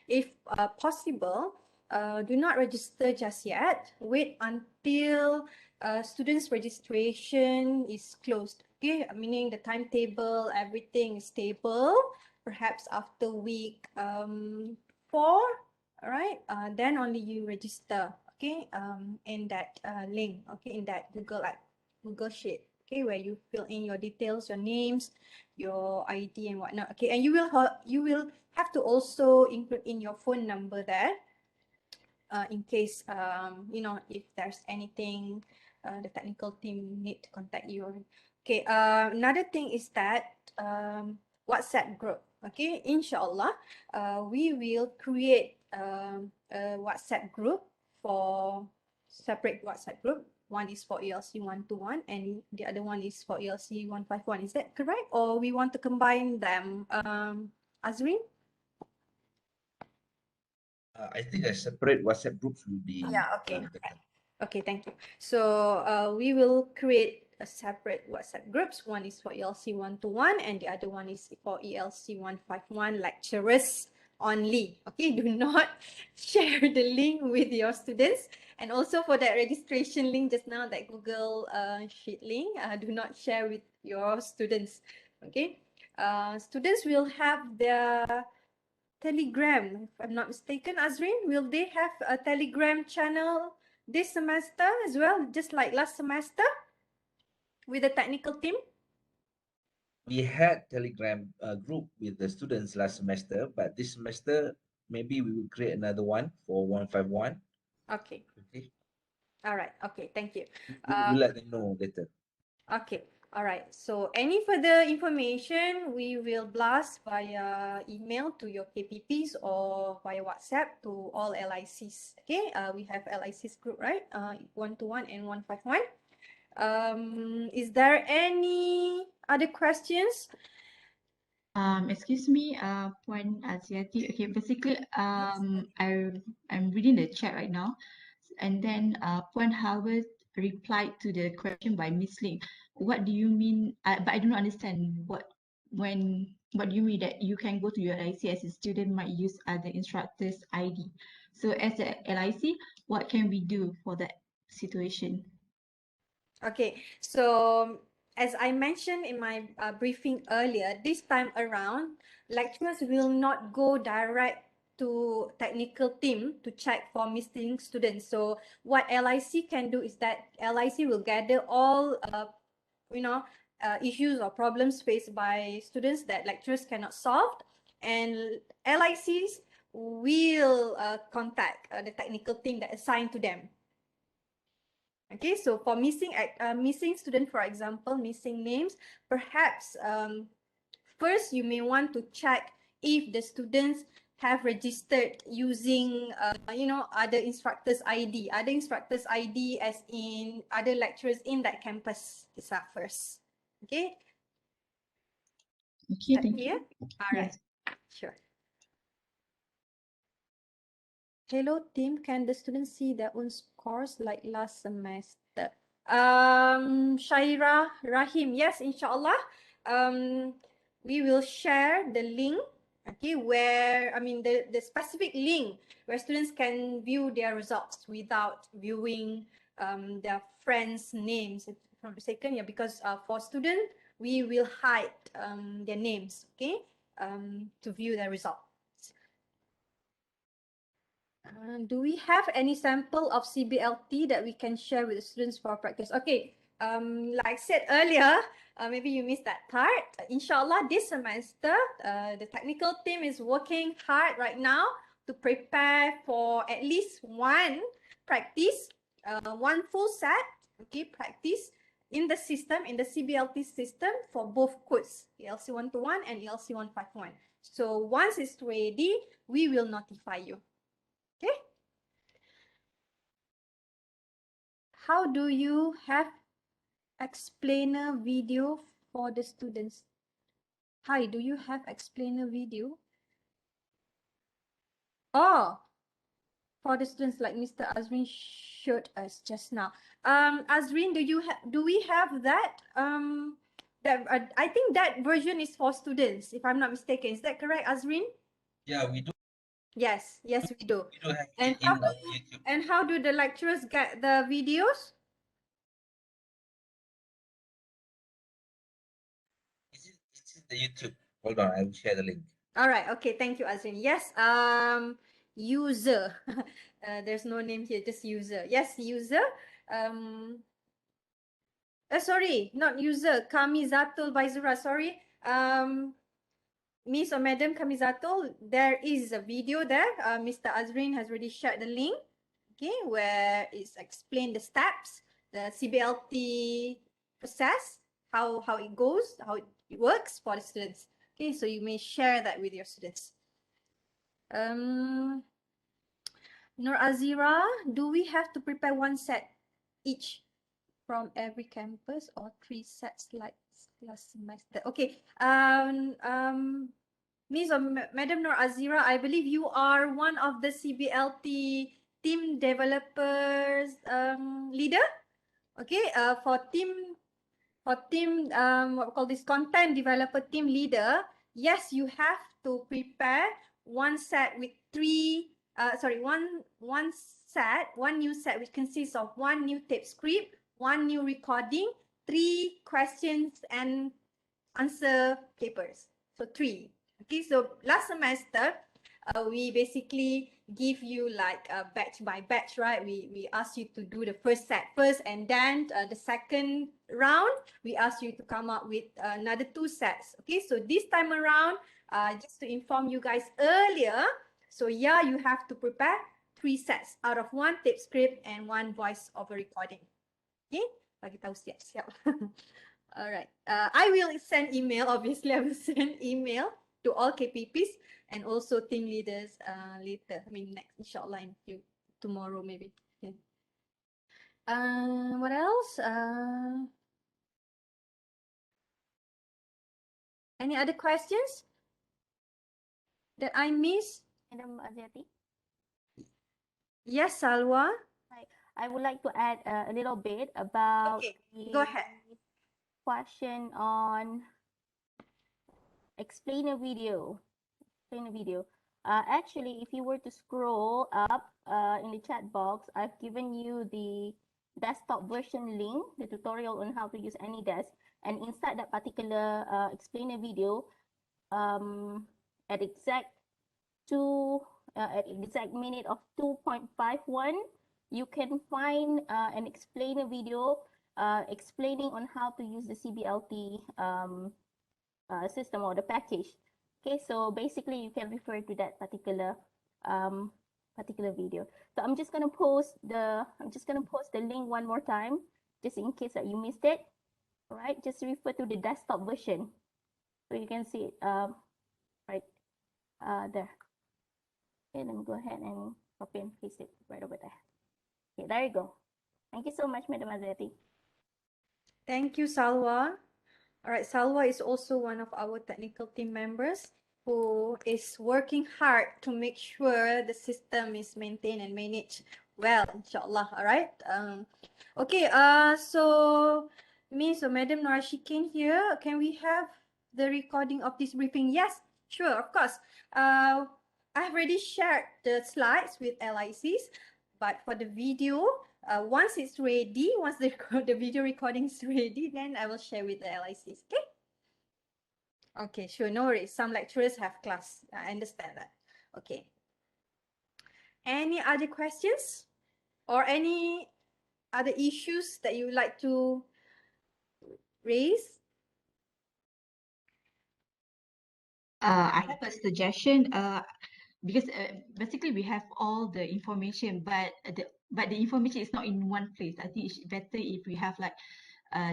if possible, do not register just yet. Wait until students registration is closed. Okay, meaning the timetable, everything is stable. Perhaps after week 4, all right, then only you register. Okay, in that link. Okay, in that Google Sheet. Okay, where you fill in your details, your names, your ID and whatnot. Okay, and you will have to also include in your phone number there, in case if there's anything the technical team need to contact you. Okay, another thing is that WhatsApp group. Okay, inshallah, we will create a WhatsApp group for separate WhatsApp group. One is for ELC 121 and the other one is for ELC 151. Is that correct? Or we want to combine them, Azrin? I think a separate WhatsApp groups will be Yeah, okay. better. Okay, thank you. So we will create a separate WhatsApp groups. One is for ELC 121 and the other one is for ELC 151 lecturers only. Okay, do not share the link with your students. And also for that registration link just now, that Google Sheet link, do not share with your students. Okay, students will have their Telegram, if I'm not mistaken. Azrin, will they have a Telegram channel this semester as well, just like last semester with the technical team? we had Telegram group with the students last semester, but this semester maybe we will create another one for 151. Okay. Okay, All right. Okay. Thank you. we'll let them know later. Okay. All right. So any further information, we will blast via email to your KPPs or via WhatsApp to all LICs. Okay. We have LICs group, right? 121 and 151. Is there any other questions? Excuse me, Puan Aziati. Okay, basically, I'm reading the chat right now, and then Puan Howard replied to the question by misleading. What do you mean? But I don't understand what do you mean that you can go to your LIC as a student might use other instructors' ID. So as a LIC, what can we do for that situation? Okay, so as I mentioned in my briefing earlier, this time around, lecturers will not go direct to technical team to check for missing students. So what LIC can do is that LIC will gather all issues or problems faced by students that lecturers cannot solve, and LICs will contact the technical team that assigned to them. Okay, so for missing student, for example, missing names, perhaps first you may want to check if the students have registered using other instructors ID as in other lecturers in that campus itself first. Okay, Okay, that thank clear? you. All right, Yes. sure. Hello team, can the students see their own scores like last semester? Shaira Rahim, yes, inshallah. We will share the link, okay, where, the specific link where students can view their results without viewing their friends' names, if I'm not mistaken, yeah, because for students, we will hide their names, okay, to view their result. Do we have any sample of CBLT that we can share with the students for practice? Okay, like I said earlier, maybe you missed that part. Inshallah, this semester, the technical team is working hard right now to prepare for at least one practice, one full set, okay, practice in the system, in the CBLT system for both codes, ELC 121 and ELC 151. So once it's ready, we will notify you. Okay. How do you have explainer video for the students? Hi, do you have explainer video? Oh, for the students like Mr. Azrin showed us just now. Azrin, do we have that? I think that version is for students, if I'm not mistaken. Is that correct, Azrin? Yeah, we do. Yes, we do. We do have And it in YouTube. and how do the lecturers get the videos? It's in the YouTube. Hold on, I will share the link. All right. Okay. Thank you, Azrin. Yes. User. There's no name here. Just user. Yes, user. Sorry, not user. Kamizatul Baizura. Sorry. Miss or Madam Kamizatul, there is a video there. Mr. Azrin has already shared the link. Okay, where it's explained the steps, the CBLT process, how it goes, how it works for the students. Okay, so you may share that with your students. Nur Azira, do we have to prepare one set each from every campus or 3 sets like last semester? Okay. Ms. or Madam Nur Azira, I believe you are one of the CBLT team developers leader. Okay. For team what we call this content developer team leader, yes, you have to prepare one set with one new set which consists of one new tape script, one new recording, 3 questions and answer papers. So 3. Okay, so last semester, we basically give you like batch by batch, right? We ask you to do the first set first, and then the second round, we ask you to come up with another 2 sets. Okay, so this time around, just to inform you guys earlier, so yeah, you have to prepare 3 sets out of 1 tape script and 1 voice over recording. Okay, bagi tahu siap-siap. Alright, I will send email, obviously I will send email to all KPPs and also team leaders later. I mean next, inshallah, in few, tomorrow maybe. Okay. What else? Any other questions that I missed? Madam Aziati, Yes, Salwa. I would like to add a little bit about Okay, the go ahead. question on explain a video. Explain a video. Actually, if you were to scroll up in the chat box, I've given you the desktop version link, the tutorial on how to use AnyDesk. And inside that particular explain a video, at exact minute of 2.51, you can find and explain a video explaining on how to use the CBLT system or the package. Okay, so basically you can refer to that particular video. So I'm just gonna post the link one more time, just in case that you missed it. All right, just refer to the desktop version, so you can see it right there. Okay, let me go ahead and copy and paste it right over there. Okay, there you go. Thank you so much, Madam Azati. Thank you, Salwa. All right, Salwa is also one of our technical team members who is working hard to make sure the system is maintained and managed well, inshallah. All right. Okay. So Madam Norshikin here. Can we have the recording of this briefing? Yes, sure, of course. I've already shared the slides with LICs, but for the video, once it's ready, once the video recording is ready, then I will share with the LICs. Okay. Okay, sure, no worries. Some lecturers have class. I understand that. Okay. Any other questions or any other issues that you would like to raise? I have a suggestion. Because basically we have all the information, but the information is not in one place. I think it's better if we have like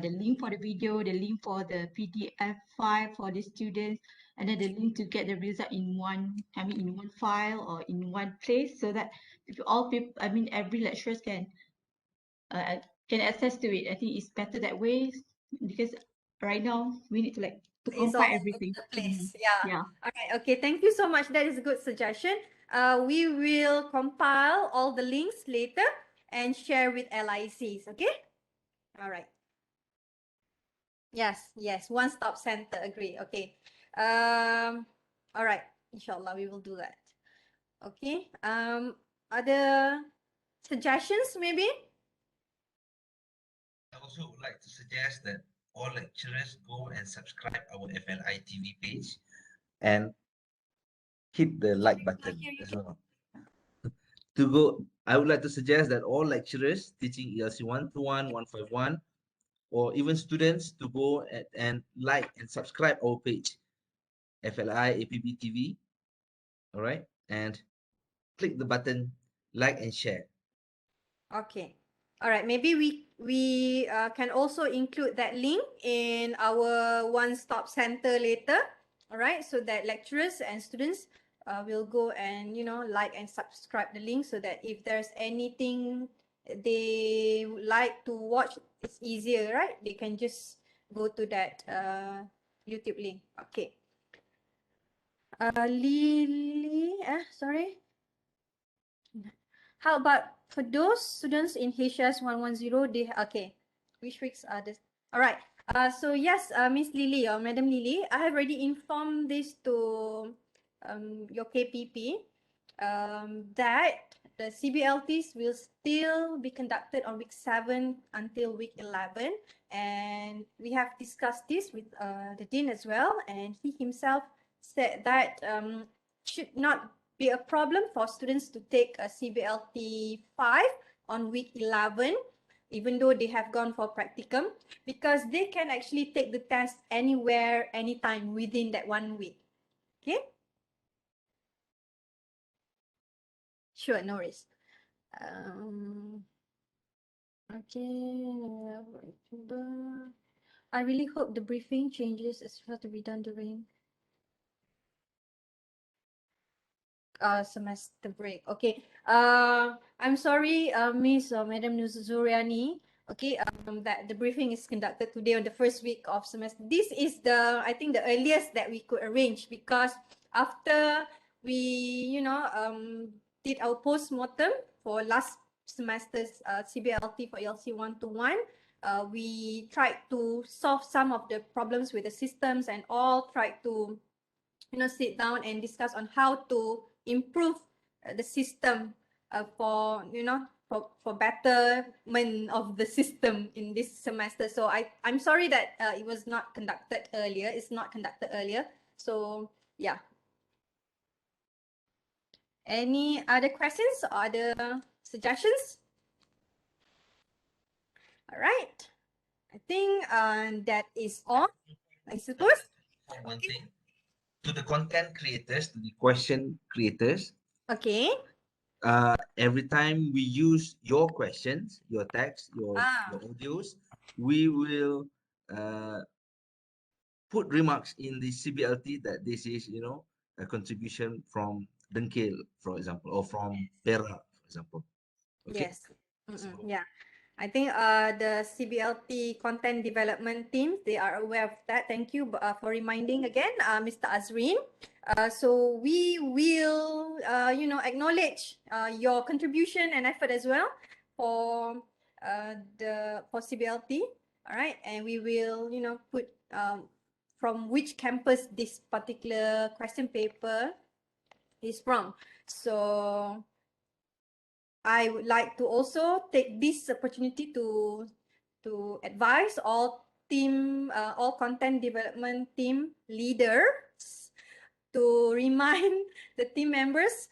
the link for the video, the link for the PDF file for the students, and then the link to get the result in one, in one file or in one place, so that if all people, every lecturers can access to it. I think it's better that way, because right now we need to It's all compile over everything. the place. Yeah. Yeah. All right. Okay. Thank you so much. That is a good suggestion. We will compile all the links later and share with LICs. Okay. All right. Yes. Yes. One stop center. Agree. Okay. All right. Inshallah, we will do that. Okay. Other suggestions maybe? I also would like to suggest that all lecturers go and subscribe our FLI TV page and hit the like button as well. I would like to suggest that all lecturers teaching ELC 121, 151, or even students to go and like and subscribe our page, FLI APB TV. All right, and click the button like and share. Okay. All right. Maybe we can also include that link in our one-stop center later. All right. So that lecturers and students will go and like and subscribe the link, so that if there's anything they would like to watch, it's easier, right? They can just go to that YouTube link. Okay. Lily, sorry. How about for those students in HS 110, okay, which weeks are this? All right. So yes, Miss Lily or Madam Lily, I have already informed this to your KPP that the CBLTs will still be conducted on week 7 until week 11, and we have discussed this with the dean as well, and he himself said that should not be a problem for students to take a CBLT 5 on week 11, even though they have gone for practicum, because they can actually take the test anywhere, anytime within that 1 week. Okay? Sure, no worries. Okay. I really hope the briefing changes is supposed to be done during semester break. Okay. I'm sorry, Miss or Madam Nuzuriani. Okay, that the briefing is conducted today on the first week of semester. This is I think the earliest that we could arrange, because after we, did our post-mortem for last semester's CBLT for ELC 121, we tried to solve some of the problems with the systems and all, tried to sit down and discuss on how to improve the system for for betterment of the system in this semester. So I'm sorry that it was not conducted earlier. It's not conducted earlier. So yeah. Any other questions or other suggestions? All right. I think that is all, I suppose. One thing. To the content creators, to the question creators, Okay. every time we use your questions, your text, your audios, we will put remarks in the CBLT that this is, a contribution from Dengkil, for example, or from Perak, for example. Okay. Yes. Yeah. I think the CBLT content development team, they are aware of that. Thank you for reminding again, Mr. Azrin. So we will, acknowledge your contribution and effort as well for for CBLT. All right, and we will, put from which campus this particular question paper is from. So I would like to also take this opportunity to advise all all content development team leaders to remind the team members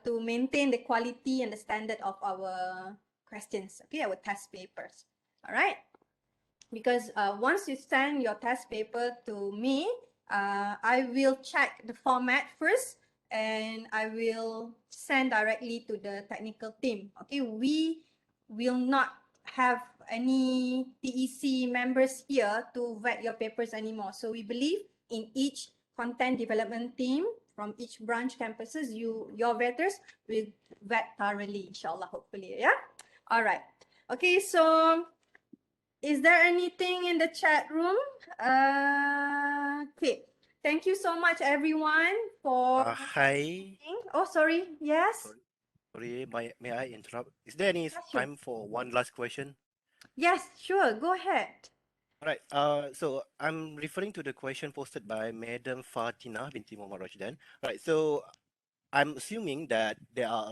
to maintain the quality and the standard of our questions, okay, our test papers. All right. Because once you send your test paper to me, I will check the format first, and I will send directly to the technical team. Okay, we will not have any TEC members here to vet your papers anymore. So we believe in each content development team from each branch campuses, your vetters will vet thoroughly, inshallah, hopefully. Yeah. All right. Okay, so is there anything in the chat room? Okay. Thank you so much, everyone, for. Hi. Oh, sorry. Yes. Sorry, may I interrupt? Is there any Yeah, sure. time for one last question? Yes, sure. Go ahead. All right. So I'm referring to the question posted by Madam Fatina binti Muhammad Rashdan. All right. So I'm assuming that there are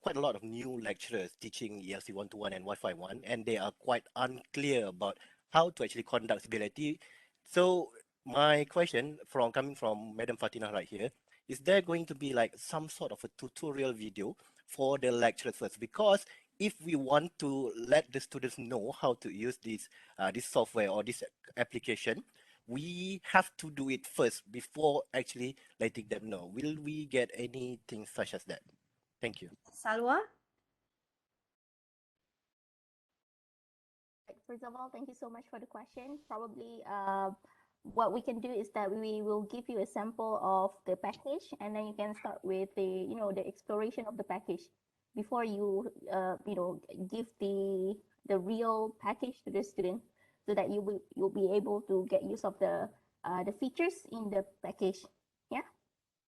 quite a lot of new lecturers teaching ELC 121 and Wi-Fi 1, and they are quite unclear about how to actually conduct CBLT. So my question coming from Madam Fatina right here, is there going to be like some sort of a tutorial video for the lecturers first? Because if we want to let the students know how to use this software or this application, we have to do it first before actually letting them know. Will we get anything such as that? Thank you. Salwa? First of all, thank you so much for the question. Probably what we can do is that we will give you a sample of the package, and then you can start with the exploration of the package before you give the real package to the student, so that you'll be able to get use of the features in the package. Yeah,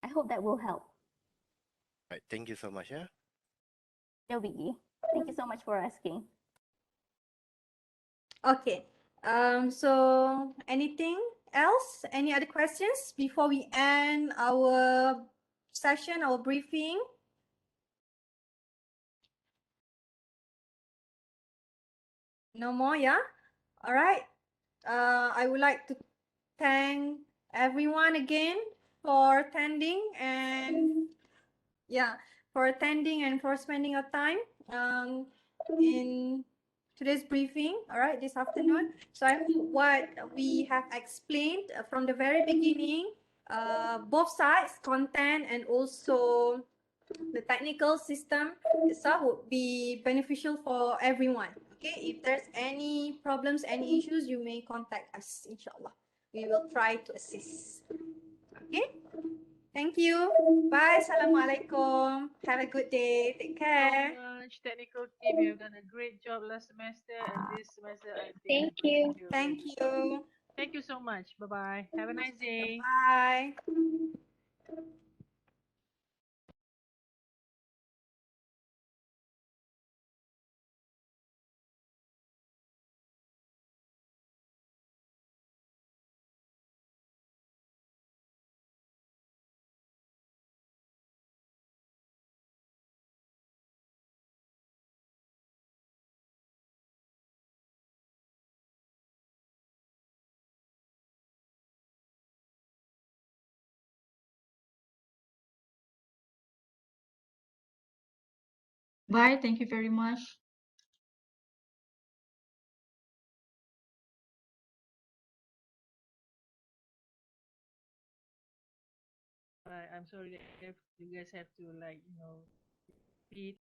I hope that will help. All right, thank you so much. Yeah. No biggie. Thank you so much for asking. Okay. So anything else? Any other questions before we end our session, our briefing? No more, yeah? All right. I would like to thank everyone again for attending, and yeah, for attending and for spending your time in today's briefing, all right, this afternoon. So I hope what we have explained from the very beginning, both sides, content and also the technical system itself would be beneficial for everyone. Okay, if there's any problems, any issues, you may contact us, inshallah. We will try to assist. Okay, thank you. Bye. Assalamualaikum. Have a good day. Take care. So much technical team. You have done a great job last semester, and this semester I think Thank you're going you. to do a Thank very good job. you. Thank you so much. Bye bye. Have a nice day. Bye. Bye. Thank you very much. I'm sorry that you guys have to like, you know, repeat